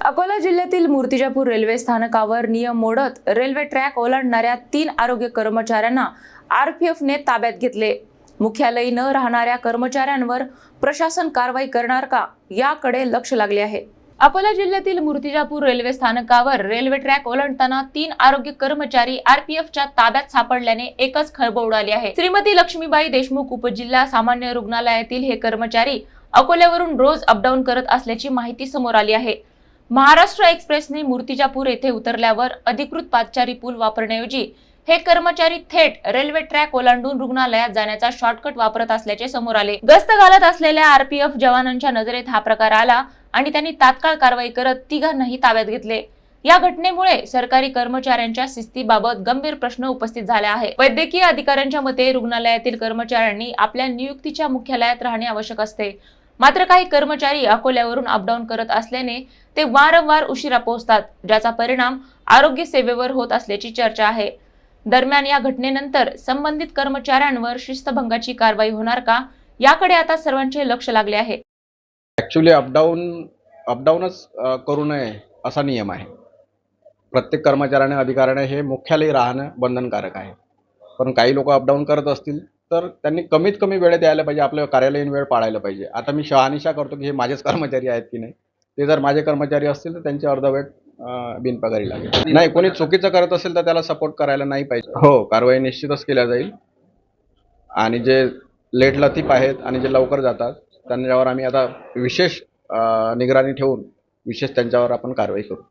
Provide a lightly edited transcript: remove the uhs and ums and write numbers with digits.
अकोला जिल्ह्यातील मूर्तिजापूर रेल्वे स्थानकावर नियम मोडत रेल्वे ट्रॅक ओलांडणाऱ्या 3 आरोग्य कर्मचाऱ्यांना आरपीएफने ताब्यात घेतले। मुख्यालयी न राहणाऱ्या कर्मचाऱ्यांवर प्रशासन कारवाई करणार का याकडे लक्ष लागले आहे। अकोला जिल्ह्यातील मूर्तिजापूर रेल्वे स्थानकावर रेल्वे ट्रॅक ओलांडताना 3 आरोग्य कर्मचारी आरपीएफच्या ताब्यात सापडल्याने एकच खळबळ उडाली आहे। श्रीमती लक्ष्मीबाई देशमुख उपजिल्हा सामान्य रुग्णालयातील हे कर्मचारी अकोल्यावरून रोज अपडाऊन करत असल्याची माहिती समोर आली आहे। महाराष्ट्र एक्सप्रेसने मूर्तिजापूर येथे उतरल्यावर अधिकृत पादचारी पूल वापरण्याऐवजी हे कर्मचारी थेट रेल्वे ट्रॅक ओलांडून रुग्णालयात जाण्याचा शॉर्टकट वापरत असल्याचे समोर आले। गस्त घालत असलेल्या आरपीएफ जवानांच्या नजरेत हा प्रकार आला आणि त्यांनी तात्काळ कारवाई करत तिघांनाही ताब्यात घेतले। या घटनेमुळे सरकारी कर्मचाऱ्यांच्या शिस्तीबाबत गंभीर प्रश्न उपस्थित झाले आहे। वैद्यकीय अधिकाऱ्यांच्या मते रुग्णालयातील कर्मचाऱ्यांनी आपल्या नियुक्तीच्या मुख्यालयात राहणे आवश्यक असते, मात्र काही कर्मचारी अकोल्यावरून अपडाऊन करत असल्याने ते वारंवार उशिरा पोहोचतात, ज्याचा परिणाम आरोग्य सेवेवर होत असल्याची चर्चा आहे। दरम्यान या घटनेनंतर संबंधित कर्मचाऱ्यांवर शिस्तभंगाची कारवाई होणार का याकडे आता सर्वांचे लक्ष लागले आहे। ॲक्च्युली अपडाऊनच करू नये असा नियम आहे। प्रत्येक कर्मचाऱ्याने अधिकाऱ्याने हे मुख्यालयी राहणं बंधनकारक आहे, पण काही लोक अपडाऊन करत असतील तर त्यांनी कमीत कमी वेळेत यायला पाहिजे, आपलं कार्यालयीन वेळ पाळायला पाहिजे। आता मी शहानिशा करतो की हे माझेच कर्मचारी आहेत की नाही, ते जर माझे कर्मचारी असतील तर त्यांचे अर्धवेळ बिनपगारी लागेल। नाही, कोणी चुकीचं करत असेल तर त्याला सपोर्ट करायला नाही पाहिजे। हो, कारवाई निश्चितच केल्या जाईल आणि जे लेट लतीफ आहेत आणि जे लवकर जातात त्यांच्यावर आम्ही आता विशेष निगराणी ठेवून विशेष त्यांच्यावर आपण कारवाई करू।